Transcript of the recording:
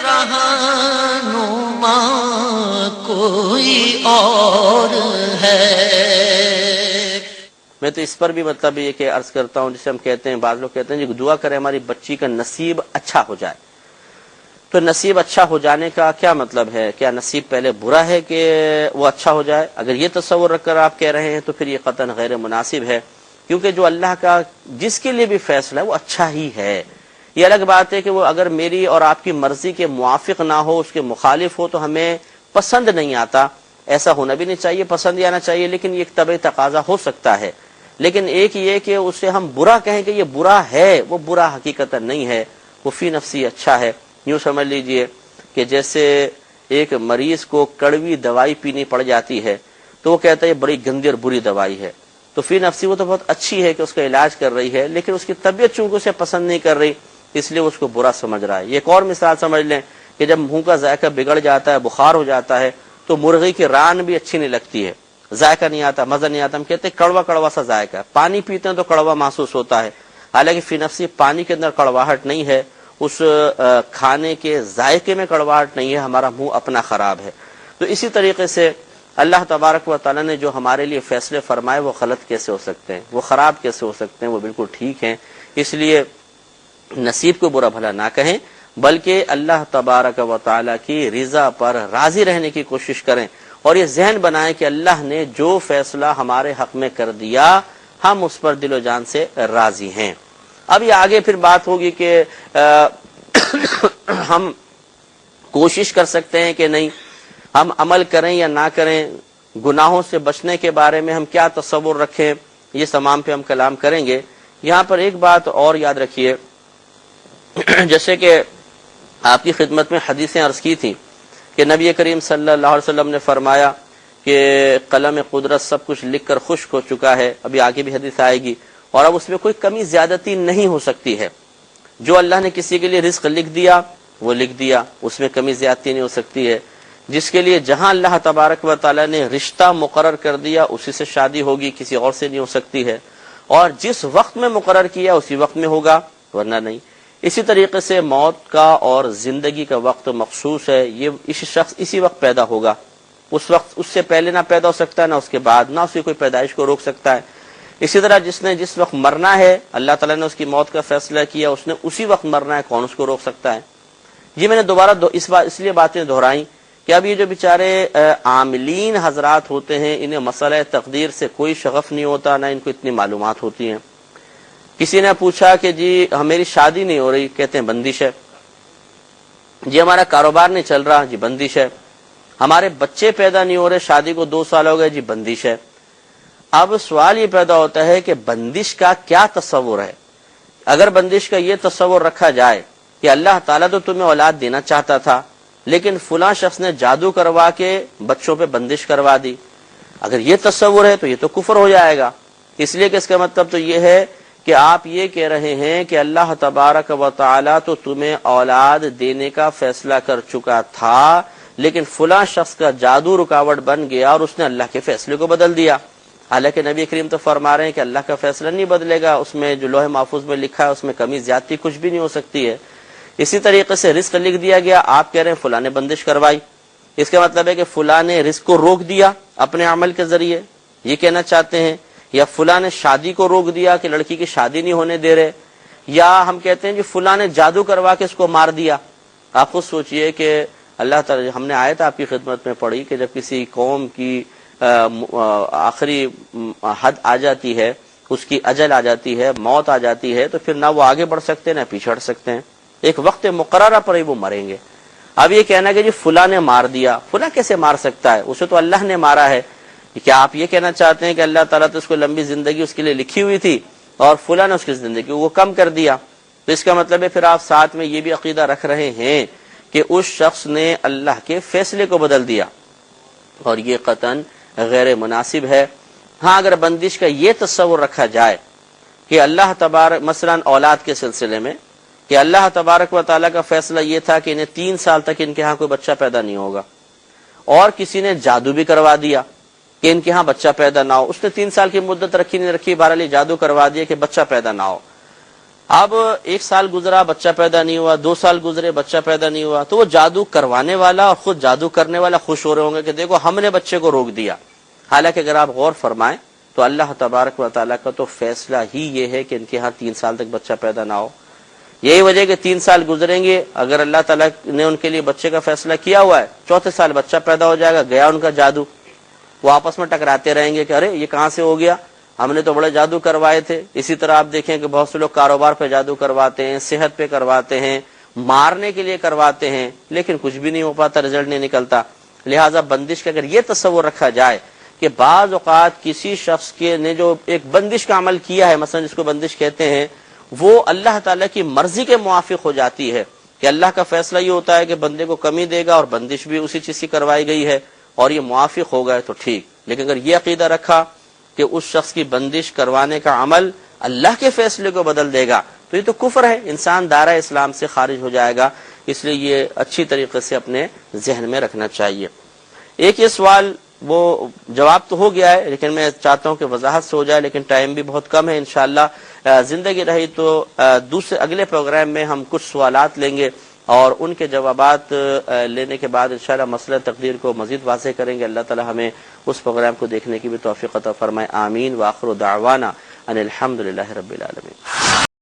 رہنما کوئی اور ہے۔ میں تو اس پر بھی مطلب یہ کہ عرض کرتا ہوں، جسے ہم کہتے ہیں، بعض لوگ کہتے ہیں جی دعا کریں ہماری بچی کا نصیب اچھا ہو جائے۔ تو نصیب اچھا ہو جانے کا کیا مطلب ہے؟ کیا نصیب پہلے برا ہے کہ وہ اچھا ہو جائے؟ اگر یہ تصور رکھ کر آپ کہہ رہے ہیں تو پھر یہ قطعاً غیر مناسب ہے، کیونکہ جو اللہ کا جس کے لیے بھی فیصلہ ہے وہ اچھا ہی ہے۔ یہ الگ بات ہے کہ وہ اگر میری اور آپ کی مرضی کے موافق نہ ہو، اس کے مخالف ہو تو ہمیں پسند نہیں آتا۔ ایسا ہونا بھی نہیں چاہیے، پسند ہی آنا چاہیے، لیکن یہ ایک طبعی تقاضا ہو سکتا ہے۔ لیکن ایک یہ کہ اسے ہم برا کہیں کہ یہ برا ہے، وہ برا حقیقت نہیں ہے، وہ فی نفسی اچھا ہے۔ یوں سمجھ لیجئے کہ جیسے ایک مریض کو کڑوی دوائی پینی پڑ جاتی ہے تو وہ کہتا ہے یہ بڑی گندی اور بری دوائی ہے، تو فی نفسی وہ تو بہت اچھی ہے کہ اس کا علاج کر رہی ہے، لیکن اس کی طبیعت چونکہ اسے پسند نہیں کر رہی اس لیے وہ اس کو برا سمجھ رہا ہے۔ یہ ایک اور مثال سمجھ لیں کہ جب منہ کا ذائقہ بگڑ جاتا ہے، بخار ہو جاتا ہے، تو مرغی کی ران بھی اچھی نہیں لگتی ہے، ذائقہ نہیں آتا، مزہ نہیں آتا، ہم کہتے ہیں کڑوا کڑوا سا ذائقہ ہے۔ پانی پیتے ہیں تو کڑوا محسوس ہوتا ہے، حالانکہ فی نفسی پانی کے اندر کڑواہٹ نہیں ہے، اس کھانے کے ذائقے میں کڑواہٹ نہیں ہے، ہمارا منہ اپنا خراب ہے۔ تو اسی طریقے سے اللہ تبارک و تعالیٰ نے جو ہمارے لیے فیصلے فرمائے وہ غلط کیسے ہو سکتے ہیں، وہ خراب کیسے ہو سکتے ہیں، وہ بالکل ٹھیک ہیں۔ اس لیے نصیب کو برا بھلا نہ کہیں، بلکہ اللہ تبارک و تعالیٰ کی رضا پر راضی رہنے کی کوشش کریں، اور یہ ذہن بنائیں کہ اللہ نے جو فیصلہ ہمارے حق میں کر دیا ہم اس پر دل و جان سے راضی ہیں۔ اب یہ آگے پھر بات ہوگی کہ ہم کوشش کر سکتے ہیں کہ نہیں، ہم عمل کریں یا نہ کریں، گناہوں سے بچنے کے بارے میں ہم کیا تصور رکھیں، یہ تمام پہ ہم کلام کریں گے۔ یہاں پر ایک بات اور یاد رکھیے، جیسے کہ آپ کی خدمت میں حدیثیں عرض کی تھی کہ نبی کریم صلی اللہ علیہ وسلم نے فرمایا کہ قلم قدرت سب کچھ لکھ کر خشک ہو چکا ہے، ابھی آگے بھی حدیث آئے گی، اور اب اس میں کوئی کمی زیادتی نہیں ہو سکتی ہے۔ جو اللہ نے کسی کے لیے رزق لکھ دیا وہ لکھ دیا، اس میں کمی زیادتی نہیں ہو سکتی ہے۔ جس کے لیے جہاں اللہ تبارک و تعالیٰ نے رشتہ مقرر کر دیا اسی سے شادی ہوگی، کسی اور سے نہیں ہو سکتی ہے، اور جس وقت میں مقرر کیا اسی وقت میں ہوگا، ورنہ نہیں۔ اسی طریقے سے موت کا اور زندگی کا وقت مخصوص ہے، یہ اس شخص اسی وقت پیدا ہوگا، اس وقت اس سے پہلے نہ پیدا ہو سکتا ہے، نہ اس کے بعد، نہ اس کی کوئی پیدائش کو روک سکتا ہے۔ اسی طرح جس نے جس وقت مرنا ہے اللہ تعالیٰ نے اس کی موت کا فیصلہ کیا، اس نے اسی وقت مرنا ہے، کون اس کو روک سکتا ہے؟ جی میں نے دوبارہ اس لیے باتیں دہرائیں کہ اب یہ جو بیچارے عاملین حضرات ہوتے ہیں انہیں مسئلہ تقدیر سے کوئی شغف نہیں ہوتا، نہ ان کو اتنی معلومات ہوتی ہیں۔ کسی نے پوچھا کہ جی میری شادی نہیں ہو رہی، کہتے ہیں بندش ہے۔ جی ہمارا کاروبار نہیں چل رہا، جی بندش ہے۔ ہمارے بچے پیدا نہیں ہو رہے، شادی کو 2 سال ہو گئے، جی بندش ہے۔ اب سوال یہ پیدا ہوتا ہے کہ بندش کا کیا تصور ہے؟ اگر بندش کا یہ تصور رکھا جائے کہ اللہ تعالیٰ تو تمہیں اولاد دینا چاہتا تھا لیکن فلاں شخص نے جادو کروا کے بچوں پہ بندش کروا دی، اگر یہ تصور ہے تو یہ تو کفر ہو جائے گا۔ اس لیے کہ اس کا مطلب تو یہ ہے کہ آپ یہ کہہ رہے ہیں کہ اللہ تبارک و تعالیٰ تو تمہیں اولاد دینے کا فیصلہ کر چکا تھا لیکن فلاں شخص کا جادو رکاوٹ بن گیا اور اس نے اللہ کے فیصلے کو بدل دیا۔ حالانکہ نبی کریم تو فرما رہے ہیں کہ اللہ کا فیصلہ نہیں بدلے گا، اس میں جو لوح محفوظ میں لکھا ہے اس میں کمی زیادتی کچھ بھی نہیں ہو سکتی ہے۔ اسی طریقے سے رزق لکھ دیا گیا، آپ کہہ رہے ہیں فلاں نے بندش کروائی، اس کا مطلب ہے کہ فلاں نے رزق کو روک دیا اپنے عمل کے ذریعے، یہ کہنا چاہتے ہیں، یا فلاں نے شادی کو روک دیا کہ لڑکی کی شادی نہیں ہونے دے رہے، یا ہم کہتے ہیں جی فلاں نے جادو کروا کے اس کو مار دیا۔ آپ خود سوچئے کہ اللہ تعالی، ہم نے آیت آپ کی خدمت میں پڑھی کہ جب کسی قوم کی آخری حد آ جاتی ہے، اس کی اجل آ جاتی ہے، موت آ جاتی ہے، تو پھر نہ وہ آگے بڑھ سکتے نہ پیچھے ہٹ سکتے ہیں، ایک وقت مقررہ پر ہی وہ مریں گے۔ اب یہ کہنا کہ جی فلاں نے مار دیا، فلاں کیسے مار سکتا ہے، اسے تو اللہ نے مارا ہے۔ کیا آپ یہ کہنا چاہتے ہیں کہ اللہ تعالیٰ تو اس کو لمبی زندگی اس کے لیے لکھی ہوئی تھی اور فلاں نے اس کی زندگی کو کم کر دیا؟ تو اس کا مطلب ہے پھر آپ ساتھ میں یہ بھی عقیدہ رکھ رہے ہیں کہ اس شخص نے اللہ کے فیصلے کو بدل دیا، اور یہ قطعاً غیر مناسب ہے۔ ہاں اگر بندش کا یہ تصور رکھا جائے کہ اللہ تبارک، مثلا اولاد کے سلسلے میں، کہ اللہ تبارک و تعالیٰ کا فیصلہ یہ تھا کہ انہیں 3 سال تک ان کے ہاں کوئی بچہ پیدا نہیں ہوگا، اور کسی نے جادو بھی کروا دیا کہ ان کے ہاں بچہ پیدا نہ ہو، اس نے 3 سال کی مدت رکھی نہیں رکھی، بہرحال جادو کروا دیا کہ بچہ پیدا نہ ہو، اب 1 سال گزرا بچہ پیدا نہیں ہوا، 2 سال گزرے بچہ پیدا نہیں ہوا، تو وہ جادو کروانے والا اور خود جادو کرنے والا خوش ہو رہے ہوں گے کہ دیکھو ہم نے بچے کو روک دیا. حالانکہ اگر آپ غور فرمائیں تو اللہ تبارک و تعالیٰ کا تو فیصلہ ہی یہ ہے کہ ان کے ہاں 3 سال تک بچہ پیدا نہ ہو. یہی وجہ کہ 3 سال گزریں گے، اگر اللہ تعالیٰ نے ان کے لیے بچے کا فیصلہ کیا ہوا ہے، 4تھے سال بچہ پیدا ہو جائے گا، گیا ان کا جادو. وہ آپس میں ٹکراتے رہیں گے کہ ارے یہ کہاں سے ہو گیا، ہم نے تو بڑے جادو کروائے تھے. اسی طرح آپ دیکھیں کہ بہت سے لوگ کاروبار پہ جادو کرواتے ہیں، صحت پہ کرواتے ہیں، مارنے کے لیے کرواتے ہیں، لیکن کچھ بھی نہیں ہو پاتا، رزلٹ نہیں نکلتا. لہٰذا بندش کا اگر یہ تصور رکھا جائے کہ بعض اوقات کسی شخص کے نے جو ایک بندش کا عمل کیا ہے، مثلا جس کو بندش کہتے ہیں، وہ اللہ تعالیٰ کی مرضی کے موافق ہو جاتی ہے کہ اللہ کا فیصلہ یہ ہوتا ہے کہ بندے کو کمی دے گا اور بندش بھی اسی چیز کی کروائی گئی ہے اور یہ موافق ہو گئے تو ٹھیک. لیکن اگر یہ عقیدہ رکھا کہ اس شخص کی بندش کروانے کا عمل اللہ کے فیصلے کو بدل دے گا تو یہ تو کفر ہے، انسان دائرہ اسلام سے خارج ہو جائے گا. اس لیے یہ اچھی طریقے سے اپنے ذہن میں رکھنا چاہیے. ایک یہ سوال وہ جواب تو ہو گیا ہے لیکن میں چاہتا ہوں کہ وضاحت سے ہو جائے، لیکن ٹائم بھی بہت کم ہے. انشاءاللہ زندگی رہی تو اگلے پروگرام میں ہم کچھ سوالات لیں گے اور ان کے جوابات لینے کے بعد انشاءاللہ مسئلہ تقدیر کو مزید واضح کریں گے. اللہ تعالی ہمیں اس پروگرام کو دیکھنے کی بھی توفیق عطا فرمائے. آمین. وآخر دعوانا ان الحمدللہ رب العالمین.